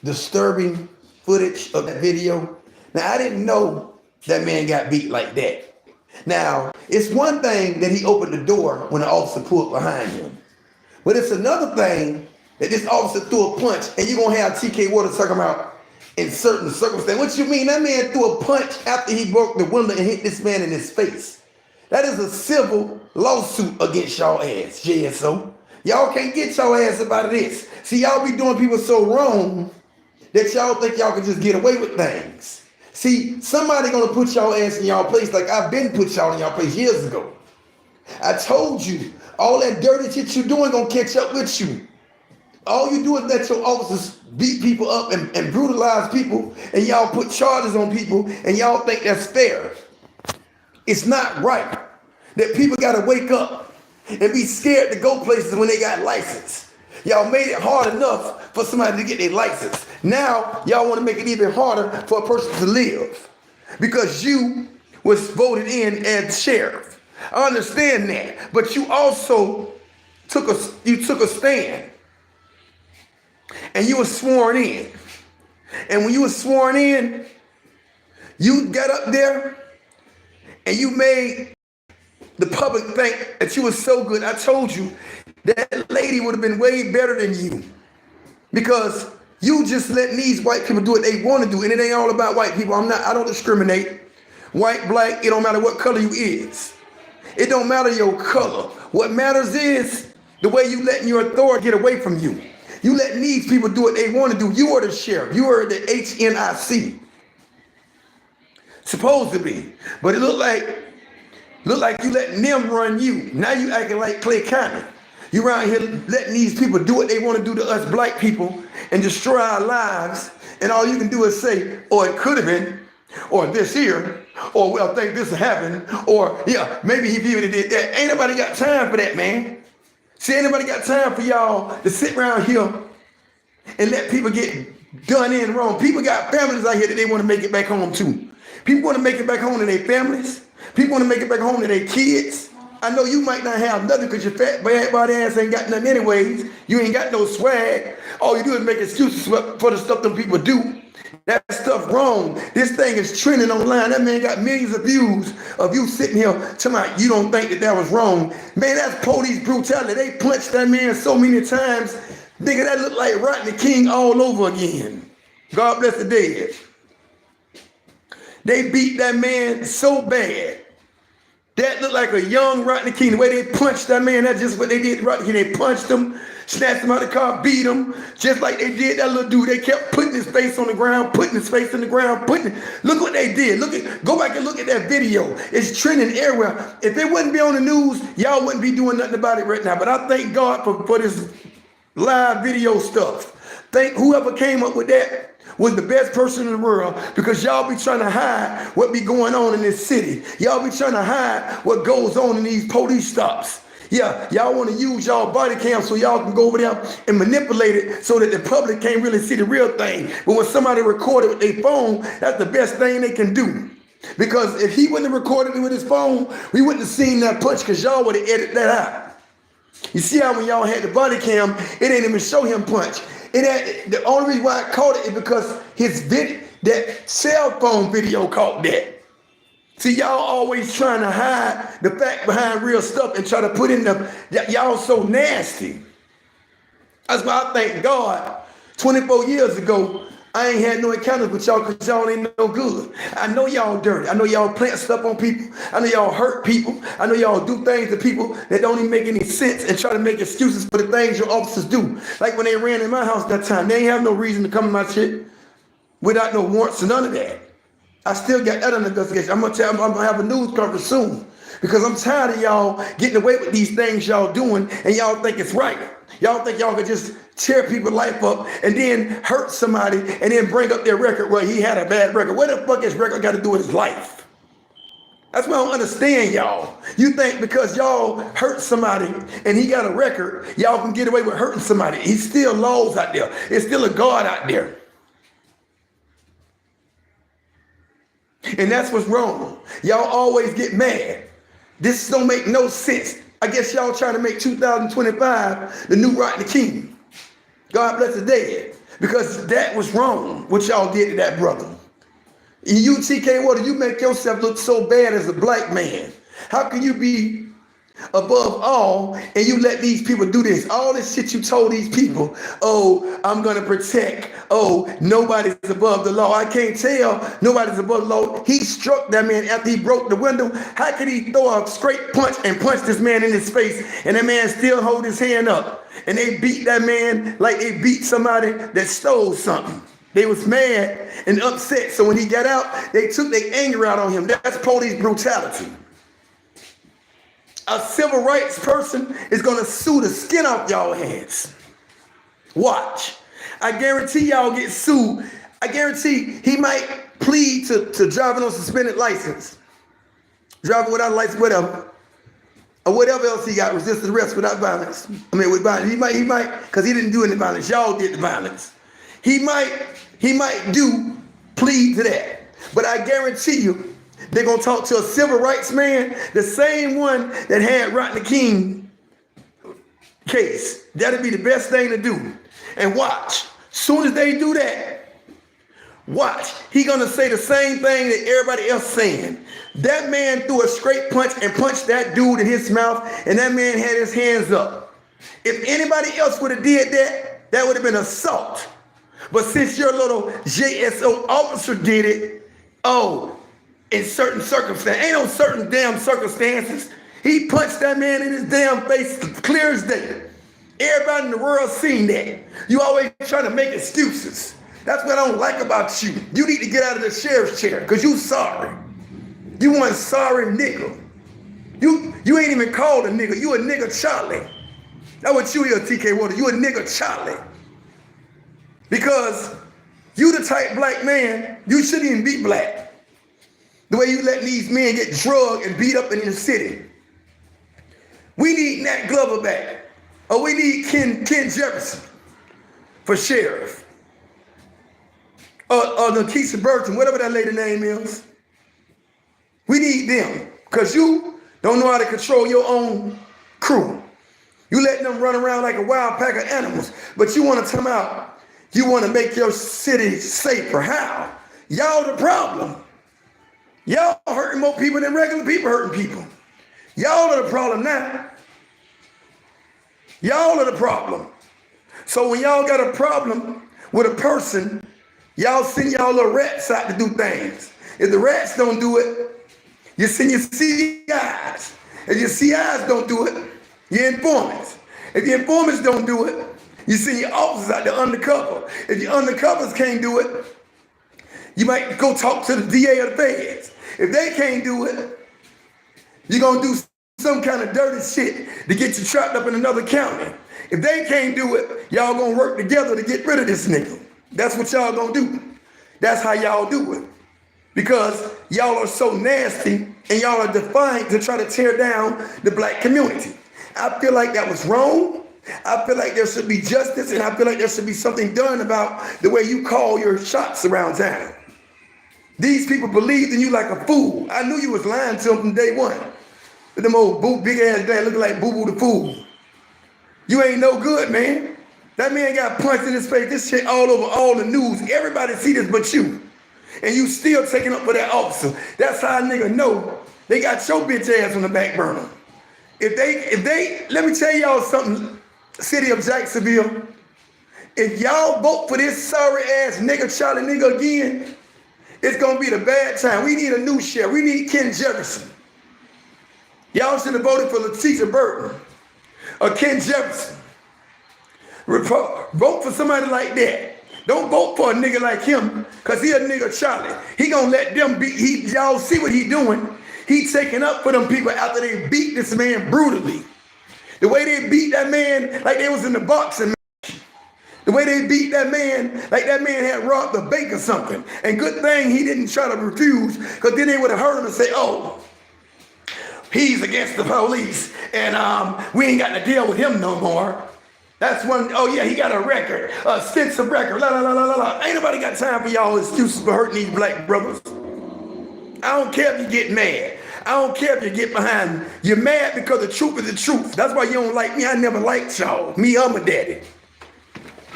disturbing footage of that video. Now, I didn't know that man got beat like that. Now, it's one thing that he opened the door when the officer pulled behind him. But it's another thing that this officer threw a punch, and you're going to have TK Waters talking about in certain circumstances. What you mean? That man threw a punch after he broke the window and hit this man in his face. That is a civil lawsuit against y'all ass, JSO. Y'all can't get y'all ass up out of this. See, y'all be doing people so wrong that y'all think y'all can just get away with things. See, somebody gonna put y'all ass in y'all place like I've been put y'all in y'all place years ago. I told you, all that dirty shit you doing gonna catch up with you. All you do is let your officers beat people up and brutalize people, and y'all put charges on people, and y'all think that's fair. It's not right that people gotta wake up and be scared to go places when they got license. Y'all made it hard enough for somebody to get their license. Now, y'all want to make it even harder for a person to live because you was voted in as sheriff. I understand that, but you also took a stand, and you were sworn in. And when you were sworn in, you got up there and you made the public think that you were so good. I told you that lady would have been way better than you because you just letting these white people do what they want to do, and it ain't all about white people. I don't discriminate. White, black, it don't matter what color you is. It don't matter your color. What matters is the way you letting your authority get away from you. You letting these people do what they want to do. You are the sheriff. You are the HNIC. Supposed to be. But it look like you letting them run you. Now you acting like Clay County. You around here letting these people do what they want to do to us black people and destroy our lives. And all you can do is say, or it could have been, or this here, or well, I think this happened, or yeah, maybe he even did that. Ain't nobody got time for that, man. See, ain't nobody got time for y'all to sit around here and let people get done in wrong. People got families out here that they want to make it back home to. People want to make it back home to their families. People want to make it back home to their kids. I know you might not have nothing because your fat bad body ass ain't got nothing anyways. You ain't got no swag. All you do is make excuses for the stuff them people do. That stuff wrong. This thing is trending online. That man got millions of views of you sitting here talking about you don't think that was wrong. Man, that's police brutality. They punched that man so many times. Nigga, that look like Rodney King all over again. God bless the dead. They beat that man so bad. That looked like a young Rodney King. The way they punched that man, that's just what they did to Rodney King. They punched him, snatched him out of the car, beat him, just like they did that little dude. They kept putting his face on the ground, putting his face in the ground, look what they did. Go back and look at that video. It's trending everywhere. If it wouldn't be on the news, y'all wouldn't be doing nothing about it right now. But I thank God for this live video stuff. Thank whoever came up with that was the best person in the world because y'all be trying to hide what be going on in this city. Y'all be trying to hide what goes on in these police stops. Yeah, y'all want to use y'all body cam so y'all can go over there and manipulate it so that the public can't really see the real thing. But when somebody recorded with their phone, that's the best thing they can do. Because if he wouldn't have recorded it with his phone, we wouldn't have seen that punch because y'all would have edited that out. You see how when y'all had the body cam, it ain't even show him punch. The only reason why I caught it is because that cell phone video caught that. See, y'all always trying to hide the fact behind real stuff and try to put in y'all so nasty. That's why I thank God 24 years ago, I ain't had no encounters with y'all because y'all ain't no good. I know y'all dirty. I know y'all plant stuff on people. I know y'all hurt people. I know y'all do things to people that don't even make any sense and try to make excuses for the things your officers do. Like when they ran in my house that time, they ain't have no reason to come in my shit without no warrants and none of that. I still got that under investigation. I'm gonna have a news conference soon because I'm tired of y'all getting away with these things y'all doing and y'all think it's right. Y'all think y'all could just tear people's life up and then hurt somebody and then bring up their record. Well, he had a bad record. What the fuck his record got to do with his life? That's why I don't understand y'all. You think because y'all hurt somebody and he got a record, y'all can get away with hurting somebody. He's still laws out there. There's still a God out there. And that's what's wrong. Y'all always get mad. This don't make no sense. I guess y'all trying to make 2025 the new Rodney King. God bless the dead. because that was wrong, what y'all did to that brother. You, TK Water, you make yourself look so bad as a black man. How can you be above all and you let these people do this? All this shit you told these people, oh, I'm gonna protect, oh, nobody's above the law. I can't tell nobody's above the law. He struck that man after he broke the window. How could he throw a straight punch and punch this man in his face and that man still hold his hand up? And they beat that man like they beat somebody that stole something. They was mad and upset. So when he got out, they took their anger out on him. That's police brutality. A civil rights person is going to sue the skin off y'all hands. Watch. I guarantee y'all get sued. I guarantee he might plead to driving on suspended license. Driving without a license, whatever. Or whatever else he got, resisted arrest without violence. I mean, with violence. He might, because he didn't do any violence. Y'all did the violence. He might plead to that. But I guarantee you, they're going to talk to a civil rights man, the same one that had Rodney King case. That'd be the best thing to do. And watch, soon as they do that, watch, he going to say the same thing that everybody else saying. That man threw a straight punch and punched that dude in his mouth, and that man had his hands up. If anybody else would have did that, that would have been assault. But since your little JSO officer did it, oh, in certain circumstances, ain't no certain damn circumstances. He punched that man in his damn face clear as day. Everybody in the world seen that. You always trying to make excuses. That's what I don't like about you. You need to get out of the sheriff's chair because you sorry. You one sorry nigga. You ain't even called a nigga. You a nigga Charlie. That's what you is, TK Water. You a nigga Charlie. Because you the type black man, you shouldn't even be black. The way you letting these men get drugged and beat up in the city. We need Nat Glover back. Or we need Ken Jefferson for sheriff. Or Nakisha Burton, whatever that lady name is. We need them. Because you don't know how to control your own crew. You letting them run around like a wild pack of animals. But you want to come out. You want to make your city safer. How? Y'all the problem. Y'all hurting more people than regular people hurting people. Y'all are the problem now. Y'all are the problem. So when y'all got a problem with a person, y'all send y'all little rats out to do things. If the rats don't do it, you send your CIs. If your CIs don't do it, your informants. If your informants don't do it, you send your officers out there undercover. If your undercovers can't do it, you might go talk to the DA of the feds. If they can't do it, you're going to do some kind of dirty shit to get you trapped up in another county. If they can't do it, y'all going to work together to get rid of this nigga. That's what y'all going to do. That's how y'all do it. Because y'all are so nasty and y'all are defiant to try to tear down the black community. I feel like that was wrong. I feel like there should be justice, and I feel like there should be something done about the way you call your shots around town. These people believed in you like a fool. I knew you was lying to them from day one. With them old big ass guy looking like Boo Boo the Fool. You ain't no good, man. That man got punched in his face. This shit all over all the news. Everybody see this but you. And you still taking up for that officer. That's how a nigga know they got your bitch ass on the back burner. If they, let me tell y'all something, city of Jacksonville. If y'all vote for this sorry ass nigga Charlie nigga again, it's gonna be the bad time. We need a new sheriff. We need Ken Jefferson. Y'all should have voted for Letitia Burton or Ken Jefferson. Vote for somebody like that. Don't vote for a nigga like him, cause he a nigga Charlie. He gonna let them beat. Y'all see what he doing? He taking up for them people after they beat this man brutally. The way they beat that man like they was in the boxing match. The way they beat that man like that man had robbed a bank or something. And good thing he didn't try to refuse, because then they would have heard him and say, oh, he's against the police and we ain't got to deal with him no more. That's one, oh yeah, he got a record, a extensive record, la la la la la la. Ain't nobody got time for y'all excuses for hurting these black brothers. I don't care if you get mad. I don't care if you get behind me. You're mad because the truth is the truth. That's why you don't like me. I never liked y'all. Me or my daddy.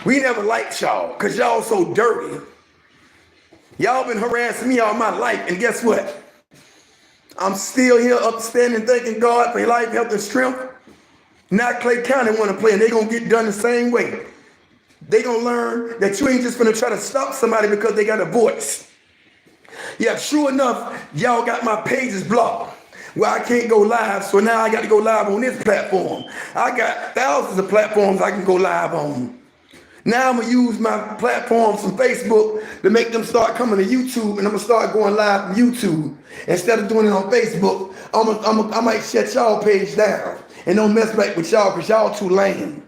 We never liked y'all because y'all so dirty. Y'all been harassing me all my life, and guess what? I'm still here upstanding, thanking God for life, health, and strength. Now Clay County want to play, and they going to get done the same way. They going to learn that you ain't just going to try to stop somebody because they got a voice. Yeah, true enough, y'all got my pages blocked where I can't go live, so now I got to go live on this platform. I got thousands of platforms I can go live on. Now I'm going to use my platforms from Facebook to make them start coming to YouTube, and I'm going to start going live from YouTube. Instead of doing it on Facebook, I might shut y'all page down and don't mess back with y'all because y'all too lame.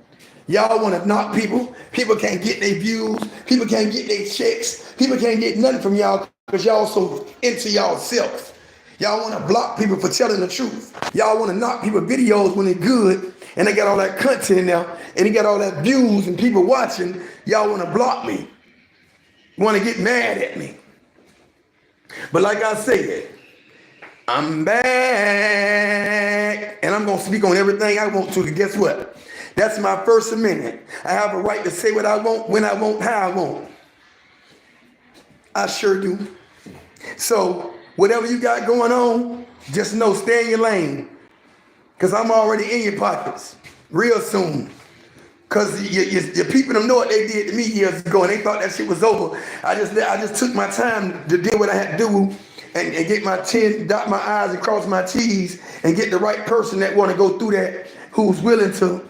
Y'all want to knock people. People can't get their views. People can't get their checks. People can't get nothing from y'all because y'all so into y'all self. Y'all want to block people for telling the truth. Y'all want to knock people videos when they're good and they got all that content now and they got all that views and people watching. Y'all want to block me. Want to get mad at me. But like I said, I'm back and I'm going to speak on everything I want to. And guess what? That's my First Amendment. I have a right to say what I want, when I want, how I want. I sure do. So whatever you got going on, just know, stay in your lane. Because I'm already in your pockets real soon. Because your people don't know what they did to me years ago and they thought that shit was over. I just took my time to do what I had to do and get my chin, dot my I's and cross my T's and get the right person that want to go through that, who's willing to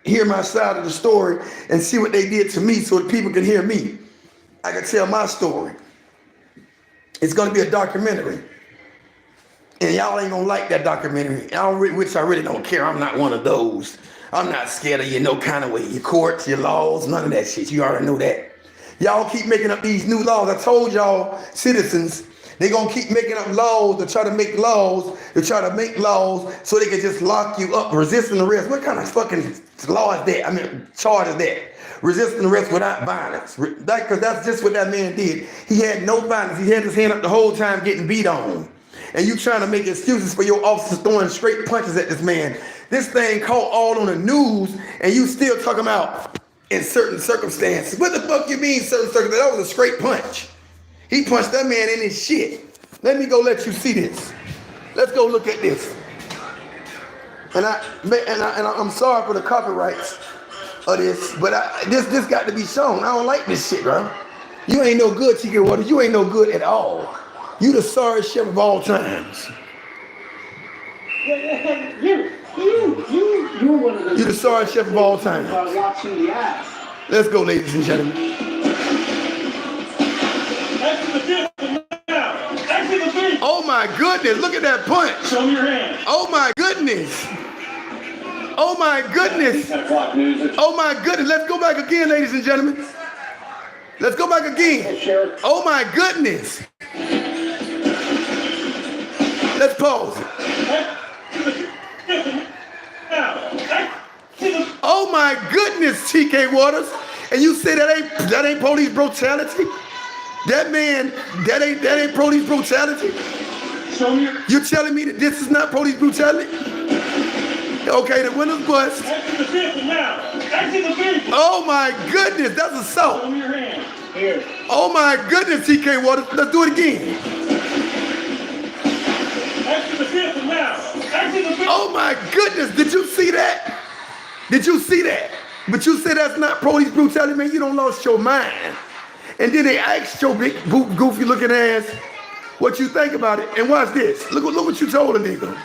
hear my side of the story and see what they did to me so that people can hear me. I can tell my story. It's going to be a documentary. And y'all ain't going to like that documentary, which I really don't care. I'm not one of those. I'm not scared of you no kind of way. Your courts, your laws, none of that shit. You already know that. Y'all keep making up these new laws. I told y'all, citizens, they're going to keep making up laws to try to make laws, so they can just lock you up. Resisting arrest. What kind of fucking law is that? I mean, charge is that? Resisting arrest without violence. Because that's just what that man did. He had no violence. He had his hand up the whole time getting beat on. And you trying to make excuses for your officers throwing straight punches at this man. This thing caught all on the news, and you still talking about in certain circumstances. What the fuck you mean certain circumstances? That was a straight punch. He punched that man in his shit. Let me go let you see this. Let's go look at this. And I'm sorry for the copyrights of this, but this got to be shown. I don't like this shit, bro. You ain't no good, TK Waters. You ain't no good at all. You the sorry chef of all times. You're one of the. You the sorry chef of all time. Watching the ass. Let's go, ladies and gentlemen. Oh my goodness! Look at that punch. Show me your hand. Oh my goodness! Oh my goodness! Oh my goodness! Let's go back again, ladies and gentlemen. Let's go back again. Oh my goodness! Let's pause. Oh my goodness, TK Waters. And you say that ain't police brutality? That ain't police brutality? You're telling me that this is not police brutality? Okay, the winner's bust. Oh my goodness, that's assault. Oh my goodness, TK Waters. Let's do it again. Oh my goodness, did you see that? Did you see that? But you said that's not police brutality, man. You don't lost your mind. And then they asked your big goofy looking ass what you think about it. And watch this. Look what you told a nigga.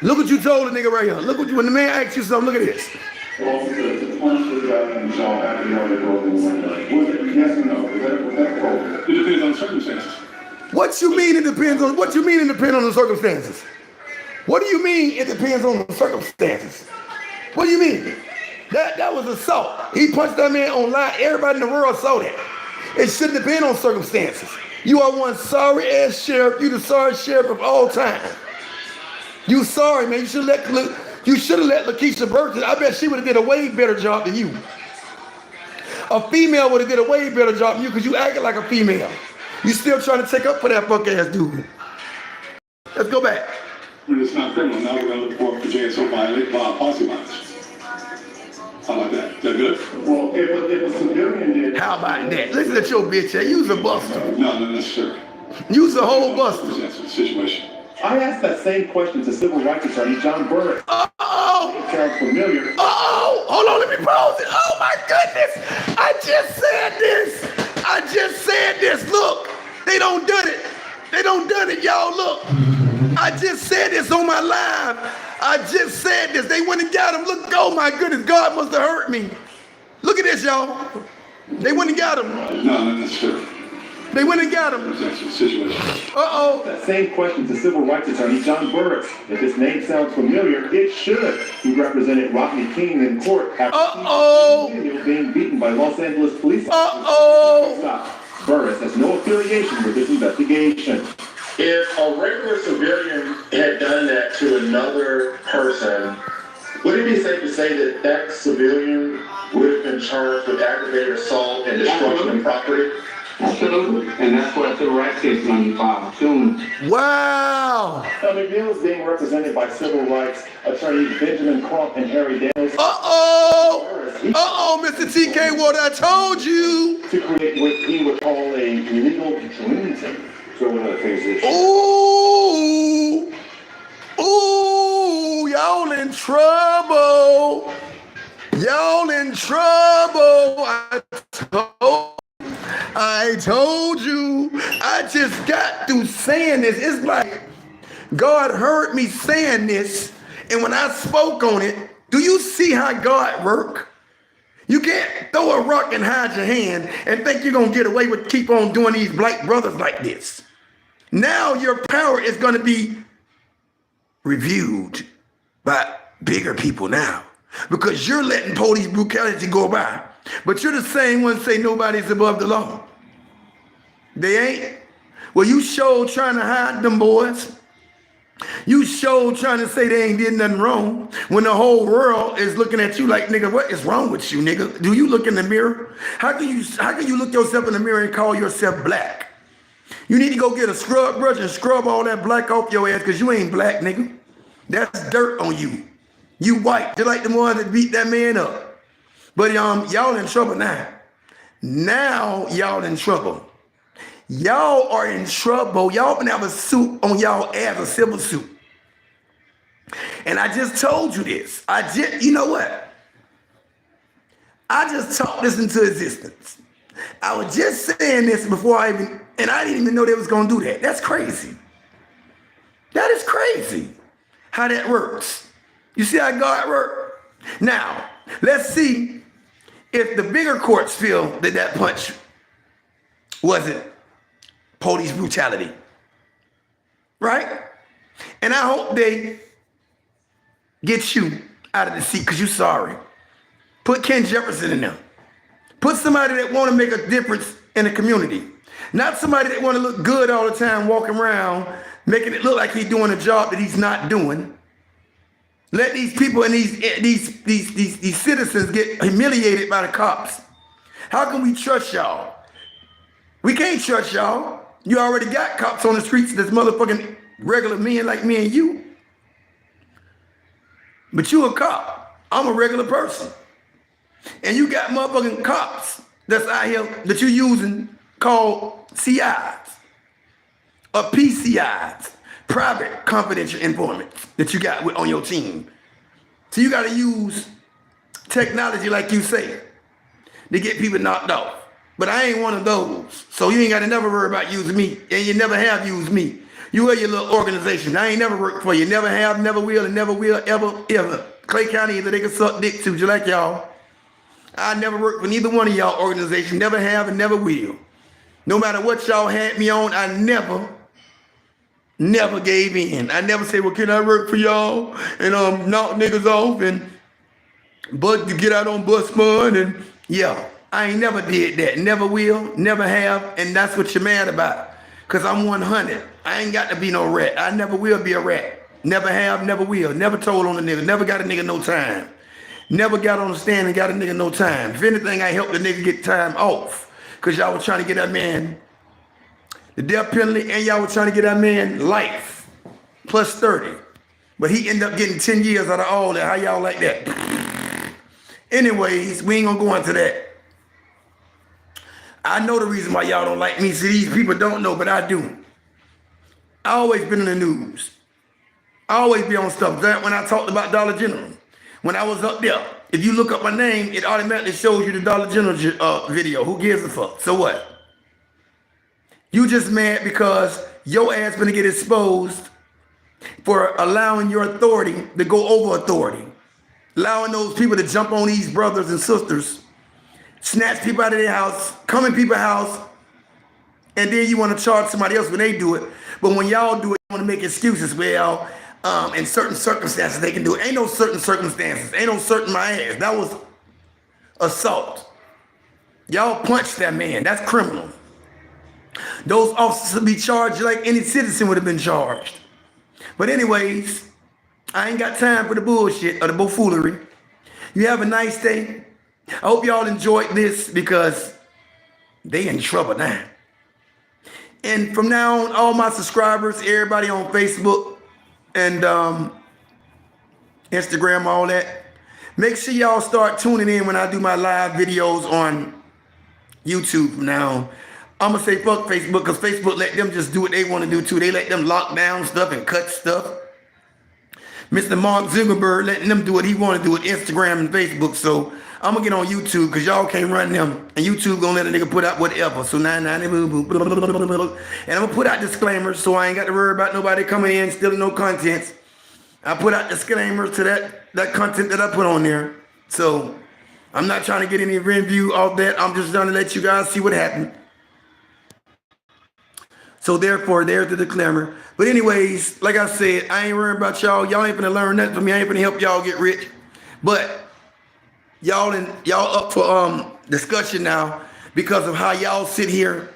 Look what you told a nigga right here. Look what when the man asked you something, look at this. It depends on the circumstances. What you mean it depends on the circumstances? What do you mean it depends on the circumstances? What do you mean? That was assault. He punched that man online. Everybody in the world saw that. It shouldn't have been on circumstances. You are one sorry ass sheriff. You the sorry sheriff of all time. You sorry, man. You should have let Lakeisha Burton. I bet she would have did a way better job than you. A female would have did a way better job than you because you acted like a female. You still trying to take up for that fuck ass dude. Let's go back. It's not criminal. Now we're going to look for JSO violate posse violence. How about that? Is that good? Well, if a civilian did. How about that? Listen to your bitch. Use a buster. No, not necessarily. Use a whole buster. That's the situation. I asked that same question to civil rights attorney John Burris. Uh-oh. It sounds familiar. Uh-oh. Hold on, let me pause it. Oh my goodness. I just said this. Look, they don't done it. They don't done it, y'all. Look. I just said this on my live. I just said this. They went and got him. Look, oh my goodness, God must have hurt me. Look at this, y'all. They went and got him. No, not necessarily. They went and got him. That's the situation. Uh-oh. That same question to civil rights attorney John Burris. If his name sounds familiar, it should. He represented Rodney King in court after being beaten by Los Angeles police officers. Burris has no affiliation with this investigation. If a regular civilian had done that to another person, would it be safe to say that that civilian would have been charged with aggravated assault and destruction of property? Absolutely. And that's what civil rights case number 5 soon. Wow. McNeil is being represented by civil rights attorneys Benjamin Crump and Harry Daniels. Mr. TK Ward, I told you. To create what he would call a legal dream team. So one of the things is. Ooh, y'all in trouble. Y'all in trouble. I told you. I just got through saying this. It's like God heard me saying this, and when I spoke on it, do you see how God work? You can't throw a rock and hide your hand and think you're going to get away with keep on doing these black brothers like this. Now your power is going to be reviewed by bigger people now because you're letting police brutality go by. But you're the same one say nobody's above the law. They ain't. Well, you sure trying to hide them boys. You sure trying to say they ain't did nothing wrong when the whole world is looking at you like, nigga, what is wrong with you, nigga? Do you look in the mirror? How can you look yourself in the mirror and call yourself black? You need to go get a scrub brush and scrub all that black off your ass because you ain't black, nigga. That's dirt on you. You white, just like the ones that beat that man up. But y'all in trouble now. Now y'all in trouble. Y'all are in trouble. Y'all gonna have a suit on y'all ass, a civil suit. And I just told you this. You know what? I just talked this into existence. I was just saying this before I didn't even know they was gonna do that. That's crazy. That is crazy how that works. You see how God works? Now, let's see if the bigger courts feel that that punch wasn't police brutality, right? And I hope they get you out of the seat because you're sorry. Put Ken Jefferson in there. Put somebody that want to make a difference in the community. Not somebody that want to look good all the time, walking around, making it look like he's doing a job that he's not doing. Let these people and these citizens get humiliated by the cops. How can we trust y'all? We can't trust y'all. You already got cops on the streets that's motherfucking regular men like me and you. But you a cop. I'm a regular person. And you got motherfucking cops that's out here that you using called CIs or PCIs, private confidential informants that you got on your team. So you got to use technology like you say to get people knocked off. But I ain't one of those. So you ain't got to never worry about using me. And you never have used me. You are your little organization. I ain't never worked for you. Never have, never will, and never will ever. Clay County, either they can suck dick too, just like y'all. I never worked for neither one of y'all organizations. Never have and never will. No matter what y'all had me on, I never gave in. I never say, well, can I work for y'all? And knock niggas off and but to get out on bus fund and yeah. I ain't never did that. Never will, never have, and that's what you're mad about. Because I'm 100. I ain't got to be no rat. I never will be a rat. Never have, never will. Never told on a nigga. Never got a nigga no time. Never got on the stand and got a nigga no time. If anything, I helped the nigga get time off. Because y'all was trying to get that man the death penalty and y'all was trying to get that man life plus 30. But he ended up getting 10 years out of all that. How y'all like that? Anyways, we ain't gonna go into that. I know the reason why y'all don't like me. See, these people don't know, but I do. I always been in the news. I always be on stuff. That when I talked about Dollar General, when I was up there, if you look up my name, it automatically shows you the Dollar General video. Who gives a fuck? So what? You just mad because your ass gonna get exposed for allowing your authority to go over authority. Allowing those people to jump on these brothers and sisters, snatch people out of their house, come in people's house, and then you want to charge somebody else when they do it. But when y'all do it, you want to make excuses. Well, in certain circumstances, they can do it. Ain't no certain circumstances. Ain't no certain my ass. That was assault. Y'all punched that man. That's criminal. Those officers would be charged like any citizen would have been charged. But anyways, I ain't got time for the bullshit or the buffoonery. You have a nice day. I hope y'all enjoyed this because they in trouble now. And from now on, all my subscribers, everybody on Facebook and Instagram, all that, make sure y'all start tuning in when I do my live videos on YouTube from now on. I'm going to say fuck Facebook because Facebook let them just do what they want to do too. They let them lock down stuff and cut stuff. Mr. Mark Zuckerberg letting them do what he want to do with Instagram and Facebook. So I'm going to get on YouTube because y'all can't run them. And YouTube going to let a nigga put out whatever. So and I'm going to put out disclaimers so I ain't got to worry about nobody coming in stealing no content. I put out disclaimers to that content that I put on there. So I'm not trying to get any review of that. I'm just trying to let you guys see what happened. So therefore, there's the disclaimer. But anyways, like I said, I ain't worried about y'all. Y'all ain't finna learn nothing from me. I ain't finna help y'all get rich. But y'all up for discussion now because of how y'all sit here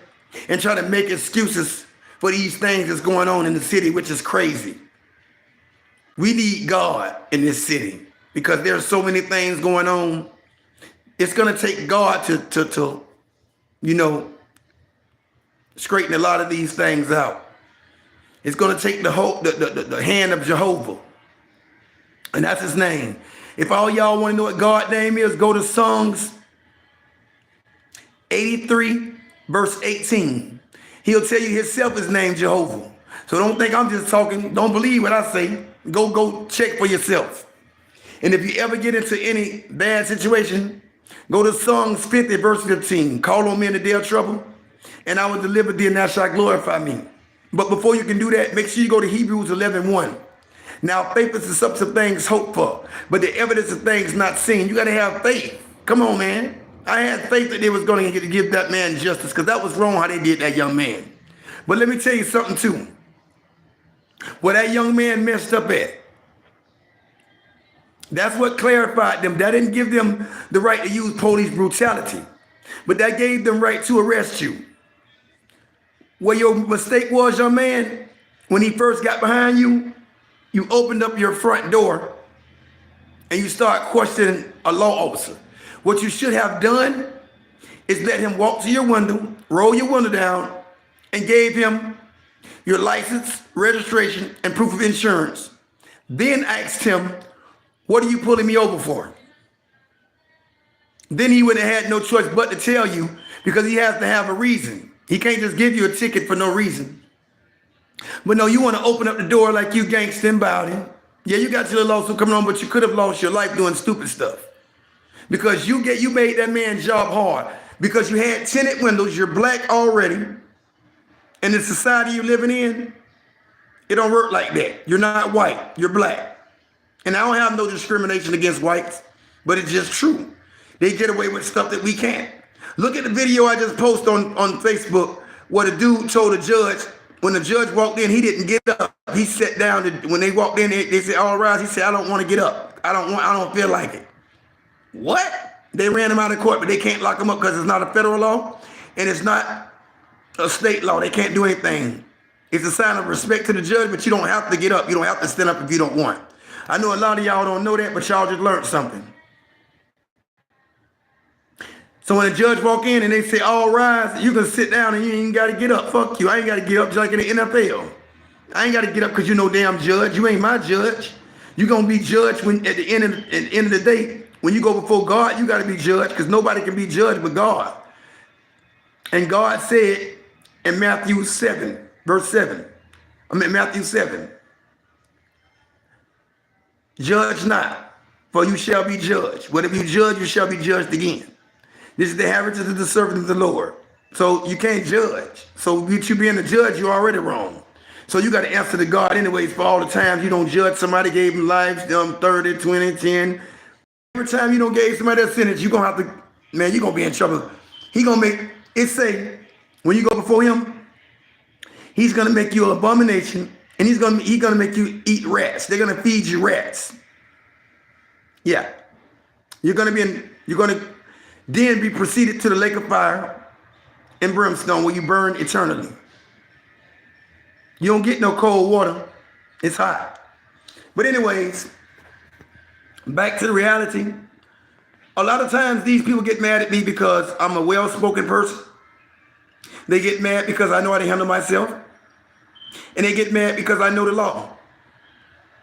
and try to make excuses for these things that's going on in the city, which is crazy. We need God in this city because there's so many things going on. It's gonna take God to straighten a lot of these things out. It's going to take the hand of Jehovah. And that's his name. If all y'all want to know what God's name is, go to Psalms 83, verse 18. He'll tell you himself his name, Jehovah. So don't think I'm just talking. Don't believe what I say. Go check for yourself. And if you ever get into any bad situation, go to Psalms 50, verse 15. Call on me in the day of trouble, and I will deliver thee, and thou shalt glorify me. But before you can do that, make sure you go to Hebrews 11:1. Now, faith is the substance of things hoped for, but the evidence of things not seen. You got to have faith. Come on, man. I had faith that they was going to give that man justice because that was wrong how they did that young man. But let me tell you something, too. Where that young man messed up at, that's what clarified them. That didn't give them the right to use police brutality, but that gave them right to arrest you. Where your mistake was, young man, when he first got behind you, you opened up your front door and you start questioning a law officer. What you should have done is let him walk to your window, roll your window down, and gave him your license, registration, and proof of insurance. Then asked him, what are you pulling me over for? Then he would have had no choice but to tell you because he has to have a reason. He can't just give you a ticket for no reason. But no, you want to open up the door like you gangsting about it. Yeah, you got your lawsuit coming on, but you could have lost your life doing stupid stuff. Because you made that man's job hard. Because you had tinted windows, you're black already. And the society you're living in, it don't work like that. You're not white, you're black. And I don't have no discrimination against whites, but it's just true. They get away with stuff that we can't. Look at the video I just posted on Facebook where the dude told the judge, when the judge walked in, he didn't get up. He sat down. When they walked in, they said, all rise. He said, I don't want to get up. I don't feel like it. What? They ran him out of court, but they can't lock him up because it's not a federal law and it's not a state law. They can't do anything. It's a sign of respect to the judge, but you don't have to get up. You don't have to stand up if you don't want. I know a lot of y'all don't know that, but y'all just learned something. So when the judge walk in and they say, all rise, you can sit down and you ain't got to get up. Fuck you. I ain't got to get up just like in the NFL. I ain't got to get up because you no damn judge. You ain't my judge. You're going to be judged when at the end of the day When you go before God, you got to be judged because nobody can be judged but God. And God said in Matthew 7, verse 7, Matthew 7, judge not, for you shall be judged. Whatever you judge, you shall be judged again. This is the heritage of the servant of the Lord. So you can't judge. So with you being a judge, you're already wrong. So you got to answer to God anyways for all the times you don't judge somebody, gave them life, 30, 20, 10. Every time you don't gave somebody a sentence, you're going to have to, man, you're going to be in trouble. He going to make, it say, when you go before him, he's going to make you an abomination, and he's going to make you eat rats. They're going to feed you rats. Yeah. You're going to then be proceeded to the lake of fire and brimstone where you burn eternally. You don't get no cold water. It's hot. But anyways, back to the reality. A lot of times these people get mad at me because I'm a well-spoken person. They get mad because I know how to handle myself. And they get mad because I know the law.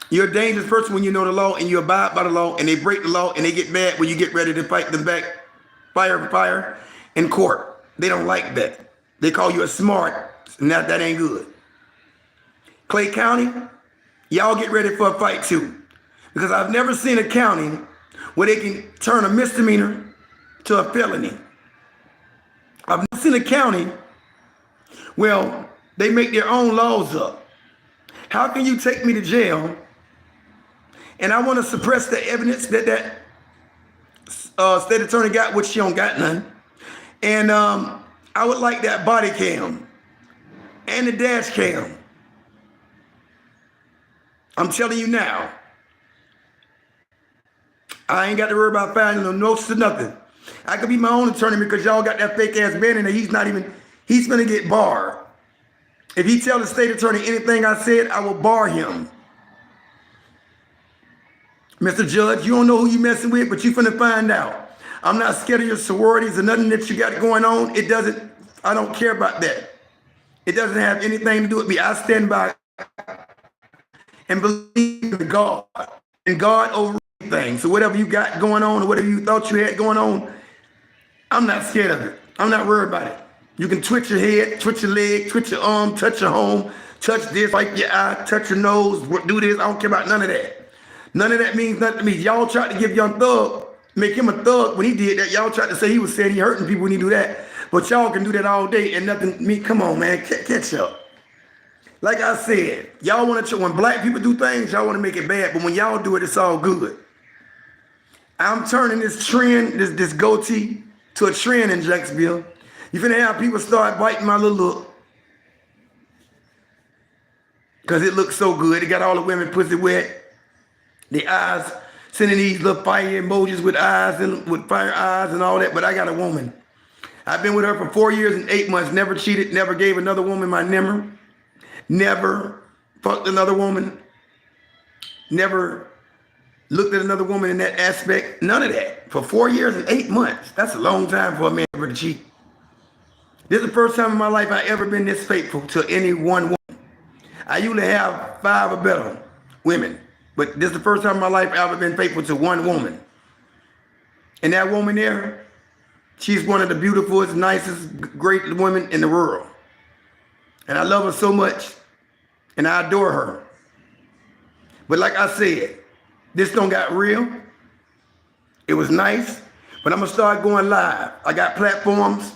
You're a dangerous person when you know the law and you abide by the law, and they break the law and they get mad when you get ready to fight them back, fire for fire, in court. They don't like that. They call you a smart, and that ain't good. Clay County, y'all get ready for a fight too. Because I've never seen a county where they can turn a misdemeanor to a felony. I've never seen a county where they make their own laws up. How can you take me to jail and I want to suppress the evidence that state attorney got, which she don't got none, and I would like that body cam and the dash cam. I'm telling you now, I ain't got to worry about finding no notes or nothing. I could be my own attorney because y'all got that fake ass man in there. He's gonna get barred. If he tell the state attorney anything I said, I will bar him. Mr. Judge, you don't know who you messing with, but you finna find out. I'm not scared of your sororities or nothing that you got going on. I don't care about that. It doesn't have anything to do with me. I stand by and believe in God, and God over everything. So whatever you got going on or whatever you thought you had going on, I'm not scared of it. I'm not worried about it. You can twitch your head, twitch your leg, twitch your arm, touch your home, touch this, wipe your eye, touch your nose, do this. I don't care about none of that. None of that means nothing to me. Y'all tried to give Young Thug, make him a thug when he did that. Y'all tried to say he was saying he hurting people when he do that. But y'all can do that all day and nothing. Come on, man, catch up. Like I said, y'all want to, when black people do things, y'all want to make it bad. But when y'all do it, it's all good. I'm turning this trend, this goatee, to a trend in Jacksonville. You finna have people start biting my little look. Because it looks so good. It got all the women pussy wet. The eyes, sending these little fire emojis with eyes and with fire eyes and all that. But I got a woman. I've been with her for 4 years and 8 months. Never cheated, never gave another woman my number. Never fucked another woman. Never looked at another woman in that aspect. None of that. For 4 years and 8 months. That's a long time for a man ever to cheat. This is the first time in my life I ever been this faithful to any one woman. I usually have 5 or better women, but this is the first time in my life I've ever been faithful to one woman. And that woman there, she's one of the beautifulest, nicest, great women in the world. And I love her so much, and I adore her. But like I said, this don't got real. It was nice, but I'm gonna start going live. I got platforms.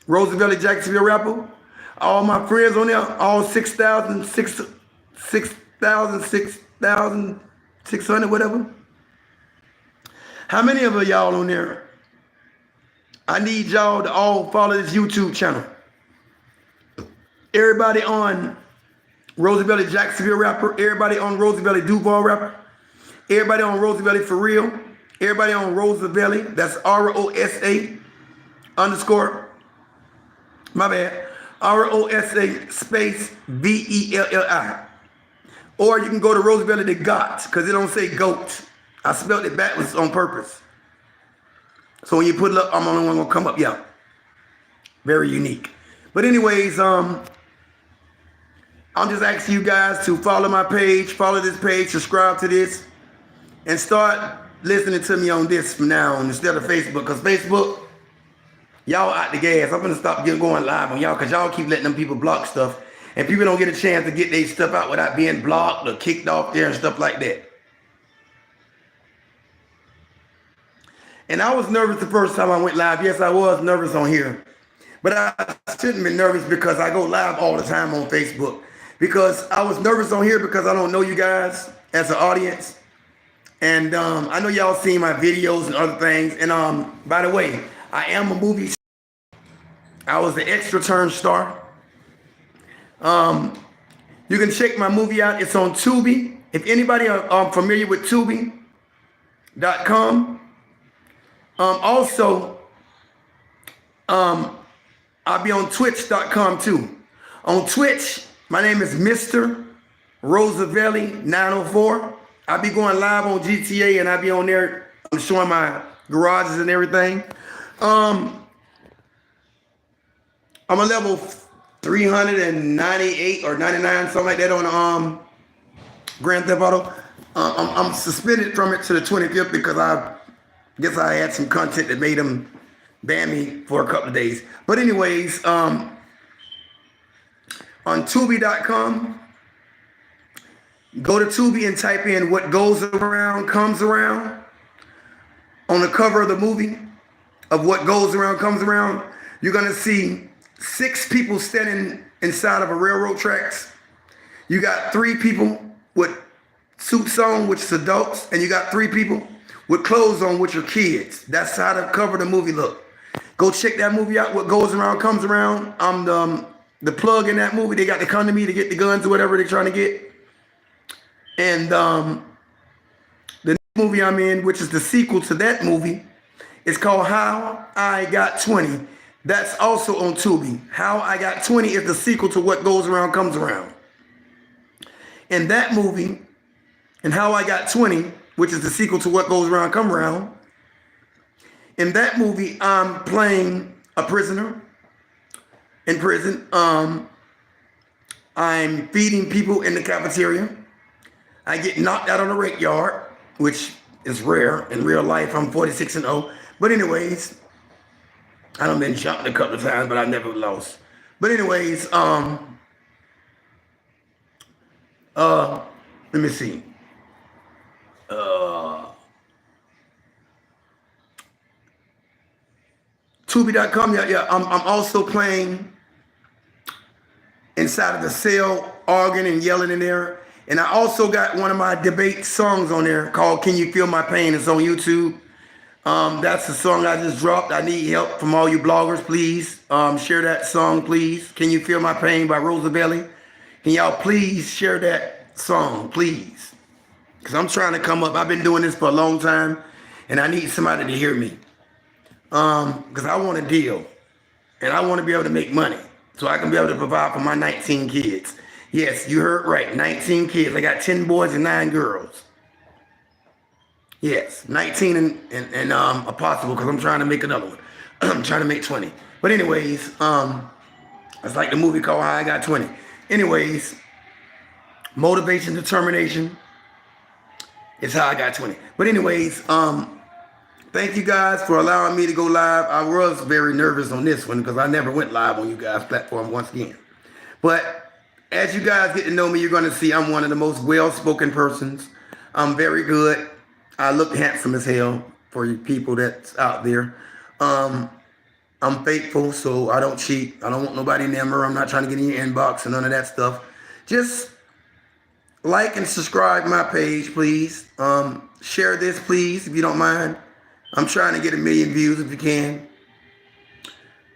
Rosavelli Jacksonville Rapper, all my friends on there, all 6,600, whatever. How many of y'all on there? I need y'all to all follow this YouTube channel. Everybody on Rosavelli Jacksonville Rapper, everybody on Rosavelli Duval Rapper, everybody on Rosavelli For Real, everybody on Rosavelli, that's ROSA _ my bad, ROSA space VELLI. Or you can go to Rosavelli the Got, because it don't say goat. I spelled it backwards on purpose. So when you put it up, I'm the only one gonna come up, yeah. Very unique. But anyways, I'm just asking you guys to follow my page, follow this page, subscribe to this, and start listening to me on this from now on instead of Facebook, because Facebook, y'all out the gas. I'm gonna stop going live on y'all because y'all keep letting them people block stuff, and people don't get a chance to get their stuff out without being blocked or kicked off there and stuff like that. And I was nervous the first time I went live. Yes, I was nervous on here, but I shouldn't be nervous because I go live all the time on Facebook. Because I was nervous on here because I don't know you guys as an audience, and I know y'all seen my videos and other things. And by the way, I am a movie star. I was the extra turn star. You can check my movie out. It's on Tubi. If anybody are familiar with Tubi.com. Also, I'll be on Twitch.com too. On Twitch, my name is Mr. Rosavelli 904. I'll be going live on GTA, and I'll be on there. I'm showing my garages and everything. I'm a level 398 or 99, something like that on Grand Theft Auto. I'm suspended from it to the 25th because I guess I had some content that made them ban me for a couple of days. But anyways, on Tubi.com, go to Tubi and type in "What Goes Around Comes Around." On the cover of the movie of "What Goes Around Comes Around," you're gonna see 6 people standing inside of a railroad tracks. You got 3 people with suits on, which is adults, and you got 3 people with clothes on, which are kids. That's how the cover of the movie look. Go check that movie out. What Goes Around Comes Around. I'm the plug in that movie. They got to come to me to get the guns or whatever they're trying to get. And the new movie I'm in, which is the sequel to that movie, is called How I Got 20. That's also on Tubi. How I Got 20 is the sequel to What Goes Around Comes Around. In that movie, and How I Got 20, which is the sequel to What Goes Around Come Around, in that movie, I'm playing a prisoner in prison. I'm feeding people in the cafeteria. I get knocked out on the rake yard, which is rare in real life. I'm 46-0. But anyways, I done been jumped a couple of times, but I never lost. But anyways, let me see. Tubi.com, yeah. I'm also playing inside of the cell, arguing and yelling in there. And I also got one of my debate songs on there called "Can You Feel My Pain?" It's on YouTube. That's the song I just dropped. I need help from all you bloggers, please. Share that song, please. "Can You Feel My Pain" by Rosavelli. Can y'all please share that song, please? Because I'm trying to come up. I've been doing this for a long time, and I need somebody to hear me. Because I want a deal, and I want to be able to make money so I can be able to provide for my 19 kids. Yes, you heard right, 19 kids. I got 10 boys and 9 girls. Yes, 19 and a possible, because I'm trying to make another one. I'm trying to make 20. But anyways, it's like the movie called How I Got 20. Anyways, motivation, determination is how I got 20. But anyways, thank you guys for allowing me to go live. I was very nervous on this one because I never went live on you guys' platform once again. But as you guys get to know me, you're going to see I'm one of the most well-spoken persons. I'm very good. I look handsome as hell for you people that's out there. I'm faithful, so I don't cheat. I don't want nobody number. I'm not trying to get in your inbox and none of that stuff. Just like and subscribe my page, please. Share this, please, if you don't mind. I'm trying to get 1 million views if you can.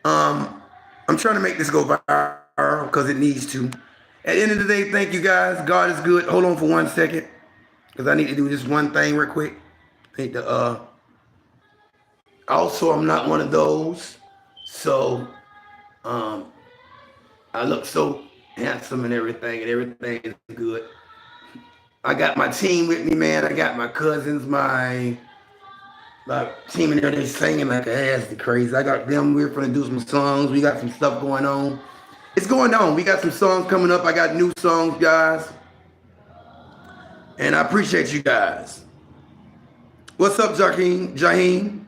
I'm trying to make this go viral because it needs to. At the end of the day, thank you guys. God is good. Hold on for 1 second because I need to do this one thing real quick. Also, I'm not one of those. So I look so handsome and everything is good. I got my team with me, man. I got my cousins, my team in there, they singing like a ass the crazy. I got them, we're gonna do some songs. We got some stuff going on. It's going on. We got some songs coming up. I got new songs, guys. And I appreciate you guys. What's up, Jaheem?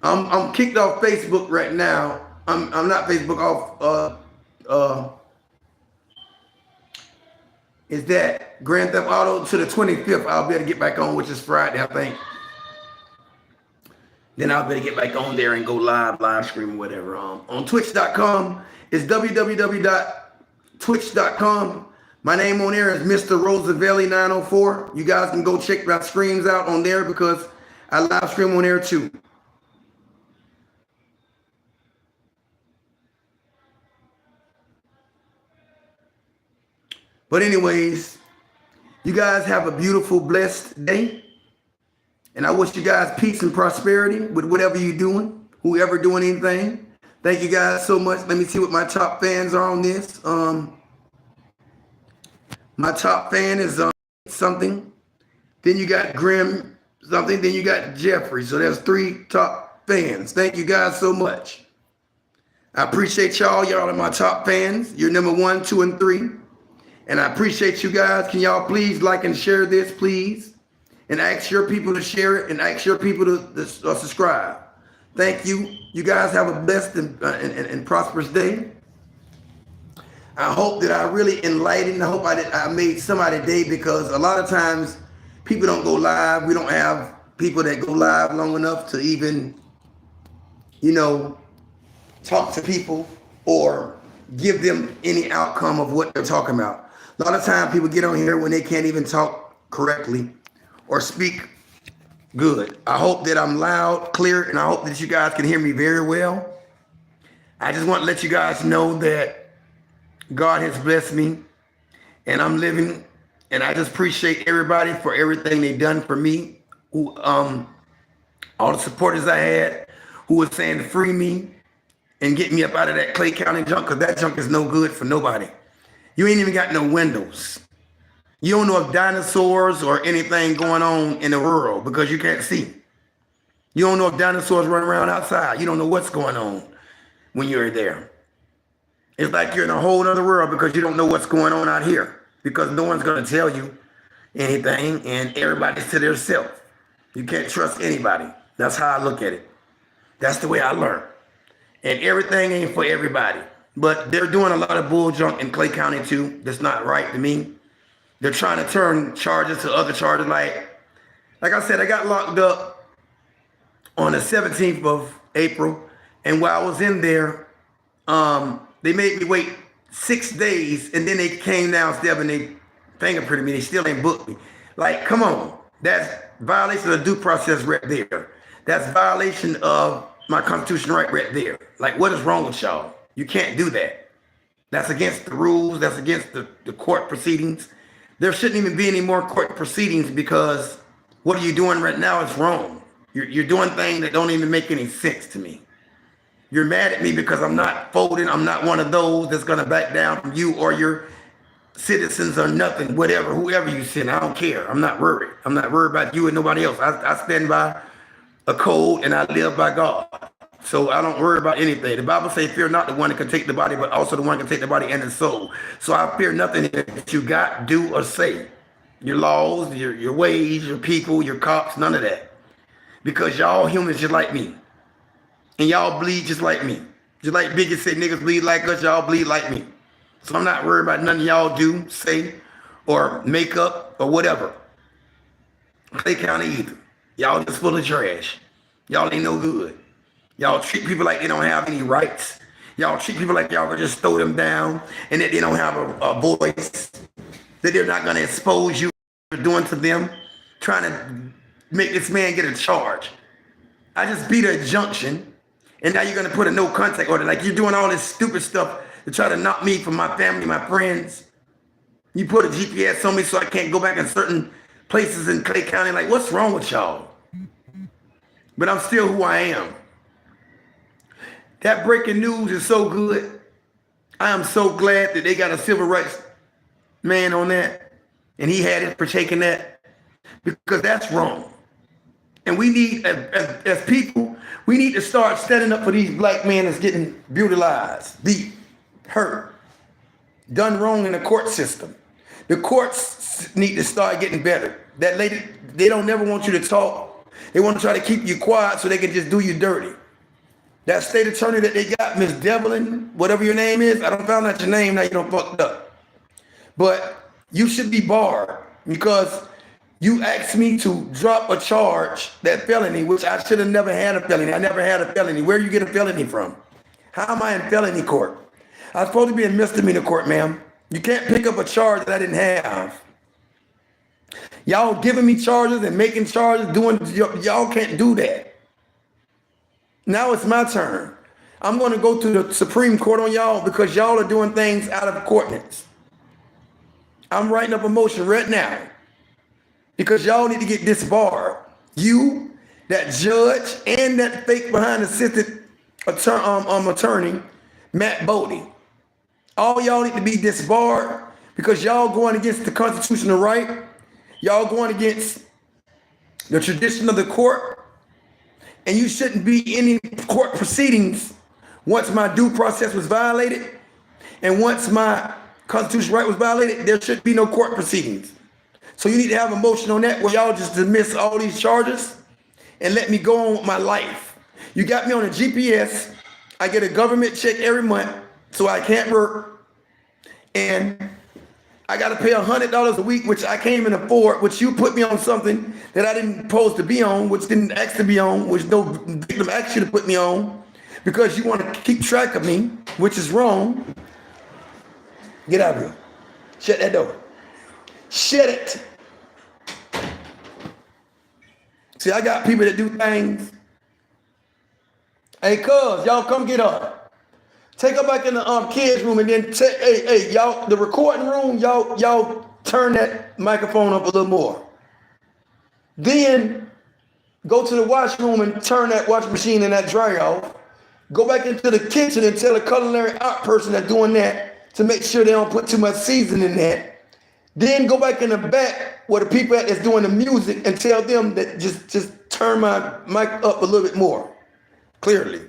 I'm kicked off Facebook right now. I'm not Facebook off. Is that Grand Theft Auto to the 25th? I'll be able to get back on, which is Friday, I think. Then I'll be able to get back on there and go live stream, whatever. On Twitch.com, it's www.twitch.com. My name on there is Mr. Rosavelli 904. You guys can go check my streams out on there because I live stream on there too. But anyways, you guys have a beautiful, blessed day. And I wish you guys peace and prosperity with whatever you're doing, whoever doing anything. Thank you guys so much. Let me see what my top fans are on this. My top fan is something. Then you got Grim something. Then you got Jeffrey. So there's 3 top fans. Thank you guys so much. I appreciate y'all. Y'all are my top fans. You're number 1, 2, and 3. And I appreciate you guys. Can y'all please like and share this, please? And ask your people to share it and ask your people to subscribe. Thank you. You guys have a blessed and prosperous day. I hope that I really enlightened. I hope I made somebody's day because a lot of times people don't go live. We don't have people that go live long enough to even, talk to people or give them any outcome of what they're talking about. A lot of times people get on here when they can't even talk correctly or speak good. I hope that I'm loud, clear, and I hope that you guys can hear me very well. I just want to let you guys know that God has blessed me and I'm living, and I just appreciate everybody for everything they've done for me. Who, all the supporters I had who was saying to free me and get me up out of that Clay County junk, because that junk is no good for nobody. You ain't even got no windows. You don't know if dinosaurs or anything going on in the world because you can't see. You don't know if dinosaurs run around outside. You don't know what's going on when you're there. It's like you're in a whole other world because you don't know what's going on out here because no one's going to tell you anything and everybody's to themselves. You can't trust anybody. That's how I look at it. That's the way I learn. And everything ain't for everybody. But they're doing a lot of bull junk in Clay County too. That's not right to me. They're trying to turn charges to other charges. Like I said, I got locked up on the 17th of April. And while I was in there, they made me wait 6 days. And then they came downstairs and they fingerprinted me. They still ain't booked me. Like, come on. That's violation of due process right there. That's violation of my constitutional right there. Like, what is wrong with y'all? You can't do that. That's against the rules. That's against the court proceedings. There shouldn't even be any more court proceedings because what are you doing right now is wrong. You're doing things that don't even make any sense to me. You're mad at me because I'm not folding. I'm not one of those that's going to back down from you or your citizens or nothing, whatever, whoever you send. I don't care. I'm not worried. I'm not worried about you and nobody else. I stand by a code and I live by God. So I don't worry about anything. The Bible says, fear not the one that can take the body, but also the one that can take the body and the soul. So I fear nothing that you got, do, or say. Your laws, your ways, your people, your cops, none of that. Because y'all humans just like me. And y'all bleed just like me. Just like Biggie said, niggas bleed like us, y'all bleed like me. So I'm not worried about none of y'all do, say, or make up, or whatever. Clay County either. Y'all just full of trash. Y'all ain't no good. Y'all treat people like they don't have any rights. Y'all treat people like y'all can just throw them down and that they don't have a voice, that they're not going to expose you for doing to them, trying to make this man get a charge. I just beat a injunction, and now you're going to put a no contact order. Like, you're doing all this stupid stuff to try to knock me from my family, my friends. You put a GPS on me so I can't go back in certain places in Clay County. Like, what's wrong with y'all? But I'm still who I am. That breaking news is so good. I am so glad that they got a civil rights man on that, and he had it for taking that, because that's wrong. And we need, as people, we need to start standing up for these black men that's getting brutalized, beat, hurt, done wrong in the court system. The courts need to start getting better. That lady, they don't never want you to talk. They want to try to keep you quiet so they can just do you dirty. That state attorney that they got, Miss Devlin, whatever your name is, I don't found out your name, now you don't fucked up. But you should be barred because you asked me to drop a charge, that felony, which I should have never had a felony. I never had a felony. Where do you get a felony from? How am I in felony court? I was supposed to be in misdemeanor court, ma'am. You can't pick up a charge that I didn't have. Y'all giving me charges and making charges, y'all can't do that. Now it's my turn. I'm going to go to the Supreme Court on y'all because y'all are doing things out of coordinates. I'm writing up a motion right now because y'all need to get disbarred. You, that judge, and that fake behind assistant attorney, Matt Bodie. All y'all need to be disbarred because y'all going against the constitutional right. Y'all going against the tradition of the court. And you shouldn't be in any court proceedings once my due process was violated. And once my constitutional right was violated, there should be no court proceedings. So you need to have a motion on that where y'all just dismiss all these charges and let me go on with my life. You got me on a GPS. I get a government check every month, so I can't work. And I got to pay $100 a week, which I can't even afford, which you put me on something that I didn't supposed to be on, which didn't ask to be on, which no victim asked you to put me on, because you want to keep track of me, which is wrong. Get out of here. Shut that door. Shut it. See, I got people that do things. Hey, cuz, y'all come get her. Take her back in the kids' room and then take, hey, y'all, the recording room, y'all turn that microphone up a little more. Then go to the washroom and turn that wash machine and that dryer off. Go back into the kitchen and tell the culinary art person that's doing that to make sure they don't put too much seasoning in that. Then go back in the back where the people that's doing the music and tell them that just turn my mic up a little bit more clearly.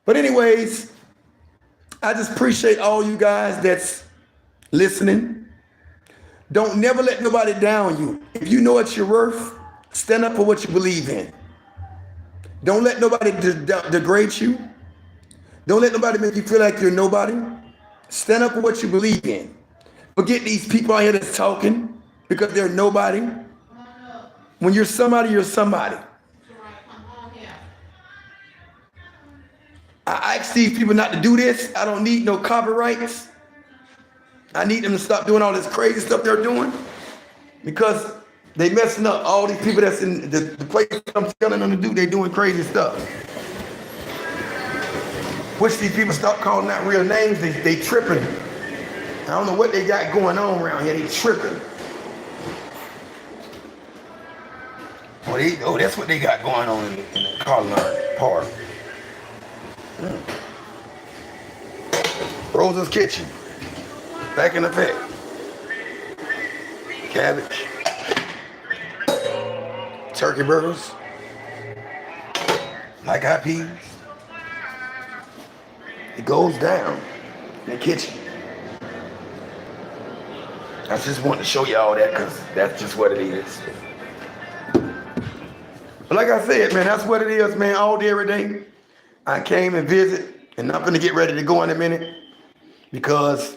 But anyways, I just appreciate all you guys that's listening. Don't never let nobody down you. If you know what you're worth, stand up for what you believe in. Don't let nobody degrade you. Don't let nobody make you feel like you're nobody. Stand up for what you believe in. Forget these people out here that's talking because they're nobody. When you're somebody, you're somebody. I ask these people not to do this. I don't need no copyrights. I need them to stop doing all this crazy stuff they're doing because they messing up all these people that's in the place I'm telling them to do. They doing crazy stuff. Wish these people stop calling out real names. They tripping. I don't know what they got going on around here. They tripping. Oh, that's what they got going on in the culinary part. Rosa's Kitchen. Back in effect. Cabbage. Turkey burgers. Like hot peas. It goes down in the kitchen. I just wanted to show you all that because that's just what it is. But like I said, man, that's what it is, man, all day, every day. I came and visit, and I'm gonna get ready to go in a minute because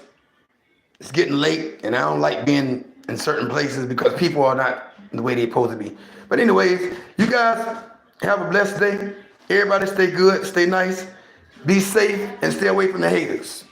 it's getting late, and I don't like being in certain places because people are not the way they're supposed to be. But anyways, you guys have a blessed day. Everybody stay good, stay nice, be safe, and stay away from the haters.